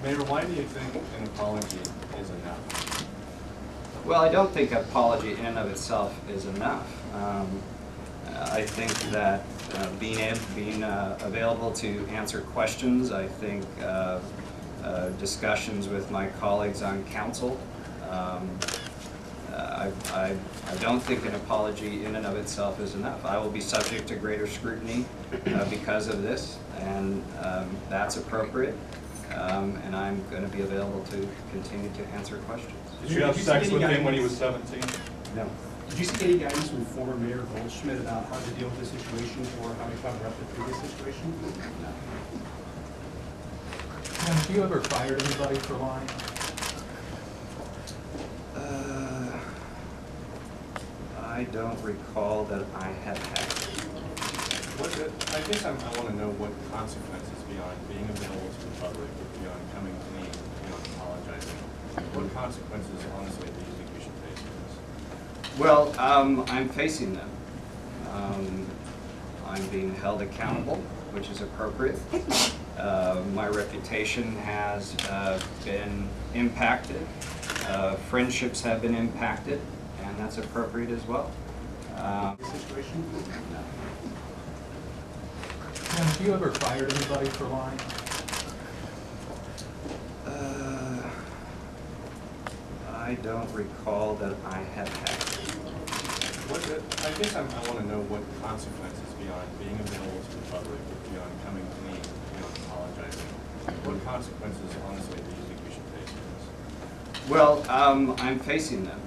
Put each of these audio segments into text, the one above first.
Mayor, why do you think an apology is enough? Well, I don't think apology in and of itself is enough. I think that being available to answer questions, I think discussions with my colleagues on council, I don't think an apology in and of itself is enough. I will be subject to greater scrutiny because of this, and that's appropriate. And I'm going to be available to continue to answer questions. Did you have sex with him when he was 17? No. Did you seek any guidance from former Mayor Goldschmidt about how to deal with this situation or how to cover up the previous situation? No. Have you ever fired anybody for lying? I don't recall that I have had. I guess I want to know what consequences beyond being available to the public, beyond coming clean, beyond apologizing. What consequences, honestly, do you think we should face for this? Well, I'm facing them. I'm being held accountable, which is appropriate. My reputation has been impacted. Friendships have been impacted, and that's appropriate as well. Situation? No. Have you ever fired anybody for lying? I don't recall that I have had. I guess I want to know what consequences beyond being available to the public, beyond coming clean, beyond apologizing. What consequences, honestly, do you think we should face for this? Well, I'm facing them.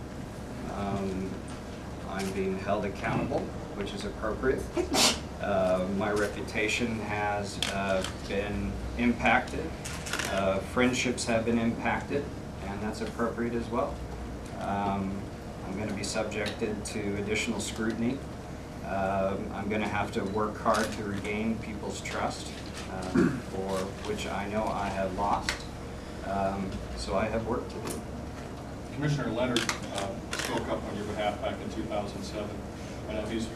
I'm being held accountable, which is appropriate. My reputation has been impacted. Friendships have been impacted, and that's appropriate as well. I'm going to be subjected to additional scrutiny. I'm going to have to work hard to regain people's trust, for which I know I have lost. So I have work to do. Commissioner Leonard spoke up on your behalf back in 2007. I know he's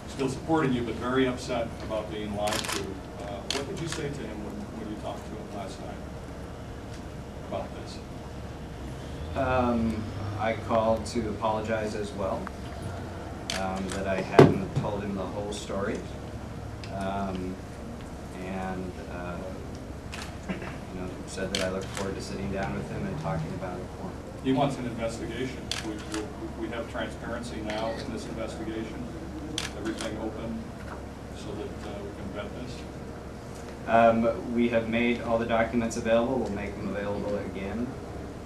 still supporting you, but very upset about being lied to. What did you say to him when you talked to him last night about this? I called to apologize as well, that I hadn't told him the whole story, and said that I look forward to sitting down with him and talking about it more. He wants an investigation. We have transparency now in this investigation, everything open so that we can vet this. We have made all the documents available. We'll make them available again.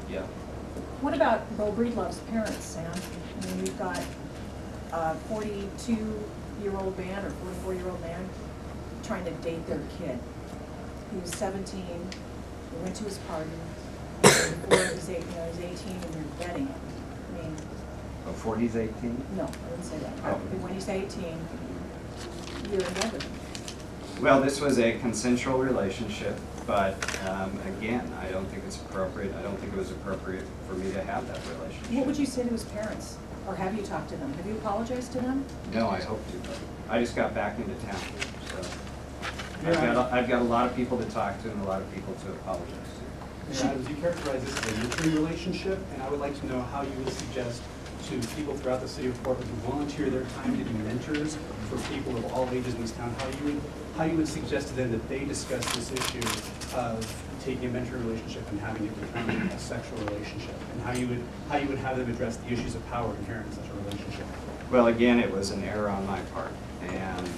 Yeah. What about Beau Breedlove's parents, Sam? I mean, we've got a 42-year-old man or 44-year-old man trying to date their kid. He was 17. We went to his party. Before he was 18, and you're betting him. I mean, Before he's 18? no, I didn't say that. Oh. When he's 18, you're in love with him. Well, this was a consensual relationship, but again, I don't think it's appropriate. I don't think it was appropriate for me to have that relationship. What would you say to his parents? Or have you talked to them? Have you apologized to them? No, I hope to, but I just got back into town, so Yeah. I've got a lot of people to talk to and a lot of people to apologize to. Mayor Adams, you characterize this as a mentoring relationship, and I would like to know how you would suggest to people throughout the city of Portland who volunteer their time to be mentors for people of all ages in this town, how you would suggest to them that they discuss this issue of taking a mentoring relationship and having it become a sexual relationship, and how you would have them address the issues of power inherent in such a relationship. Well, again, it was an error on my part, and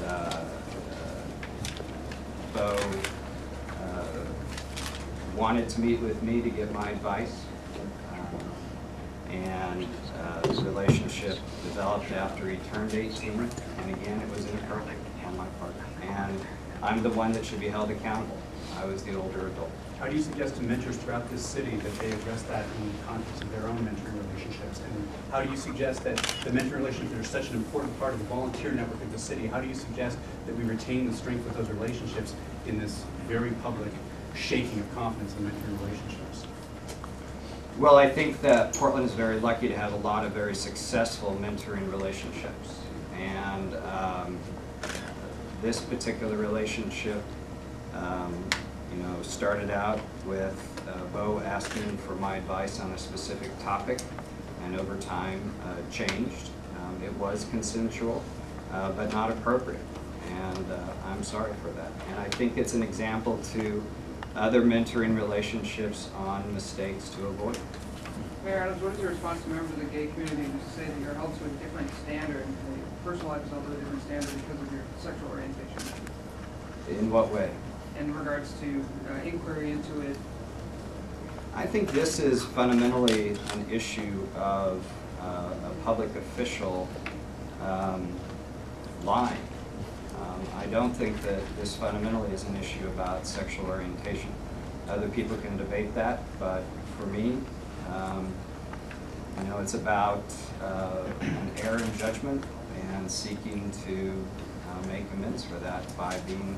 Beau wanted to meet with me to give my advice, and the relationship developed after he turned 18, and again, it was inappropriate on my part, and I'm the one that should be held accountable. I was the older adult. How do you suggest to mentors throughout this city that they address that in the context of their own mentoring relationships? And how do you suggest that the mentoring relationships are such an important part of the volunteer network of the city? How do you suggest that we retain the strength of those relationships in this very public shaking of confidence in mentoring relationships? Well, I think that Portland is very lucky to have a lot of very successful mentoring relationships. And this particular relationship You know, started out with Bo asking for my advice on a specific topic, and over time changed. It was consensual, but not appropriate, and I'm sorry for that. And I think it's an example to other mentoring relationships on mistakes to avoid. Mayor Adams, what is your response to members of the gay community who say that you're held to a different standard, and your personal life is held to a different standard because of your sexual orientation? In what way? In regards to inquiry into it? I think this is fundamentally an issue of a public official lying. I don't think that this fundamentally is an issue about sexual orientation. Other people can debate that, but for me, you know, it's about an error in judgment and seeking to make amends for that by being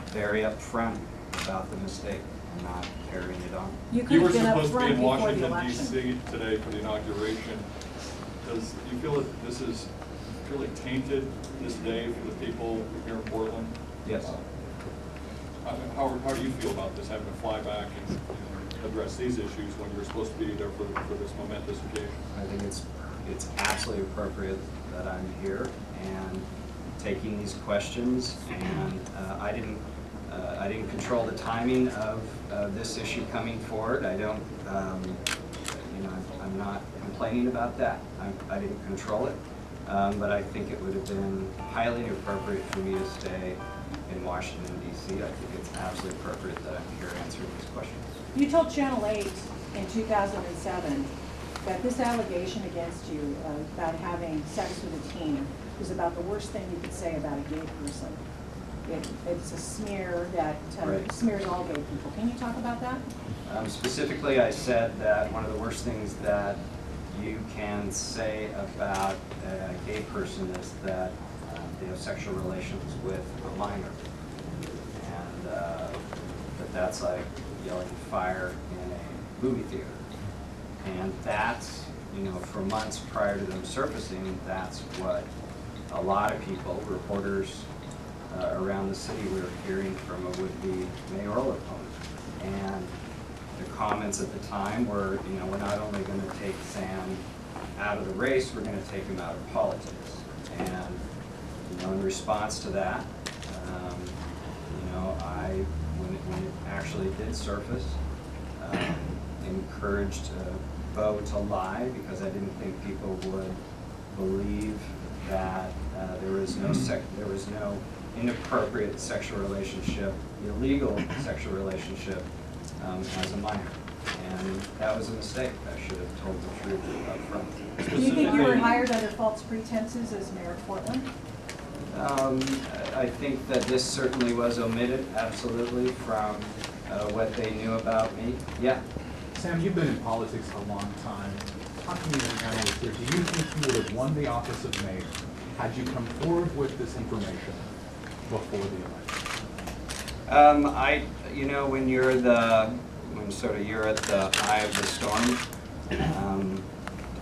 very upfront about the mistake and not carrying it on. You You could were have been supposed to be upfront in before the Washington election. DC today for the inauguration. Does you feel that this is really tainted this day for the people here in Portland? Yes. How do you feel about this, having to fly back and address these issues when you were supposed to be there for this momentous occasion? I think it's absolutely appropriate that I'm here and taking these questions, and I didn't control the timing of this issue coming forward. I don't, you know, I'm not complaining about that. I didn't control it, but I think it would have been highly inappropriate for me to stay in Washington D.C. I think it's absolutely appropriate that I'm here answering these questions. You told Channel 8 in 2007 that this allegation against you about having sex with a teen was about the worst thing you could say about a gay person. It's a smear that Right. smears all gay people. Can you talk about that? Specifically, I said that one of the worst things that you can say about a gay person is that they have sexual relations with a minor. And that's like yelling fire in a movie theater. And that's, you know, for months prior to them surfacing, that's what a lot of people, reporters around the city, were hearing from a would-be mayoral opponent. And the comments at the time were, you know, we're not only going to take Sam out of the race, we're going to take him out of politics. And, you know, in response to that, you know, when it actually did surface, encouraged Bo to lie because I didn't think people would believe that there was no inappropriate sexual relationship, illegal sexual relationship as a minor. And that was a mistake. I should have told the truth up front. Do you think you were hired under false pretenses as mayor of Portland? I think that this certainly was omitted, absolutely, from what they knew about me. Yeah. Sam, you've been in politics a long time. Talk to me as an analyst here. Do you think you would have won the office of mayor had you come forward with this information before the election? You know, when you're at the eye of the storm,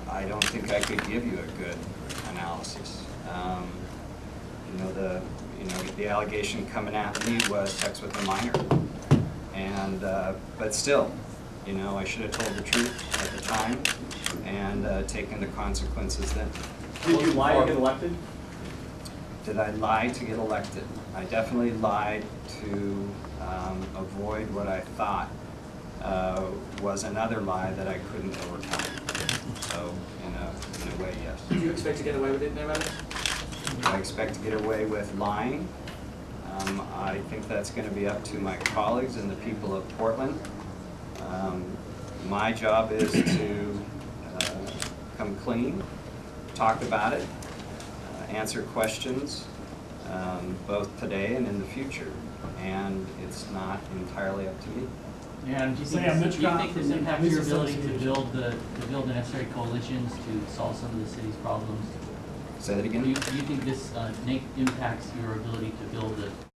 I don't think I could give you a good analysis. The allegation coming at me was sex with a minor, and but still, you know, I should have told the truth at the time and taken the consequences then. Did you lie to get elected? Did I lie to get elected? I definitely lied to avoid what I thought was another lie that I couldn't overcome. So, in a way, yes. Do you expect to get away with it, Mayor Adams? I expect to get away with lying. I think that's going to be up to my colleagues and the people of Portland. My job is to come clean, talk about it, answer questions, both today and in the future. And it's not entirely up to me. Yeah, do you think this impacts your ability to build the necessary coalitions to solve some of the city's problems? Say that again? Do you think this impacts your ability to build the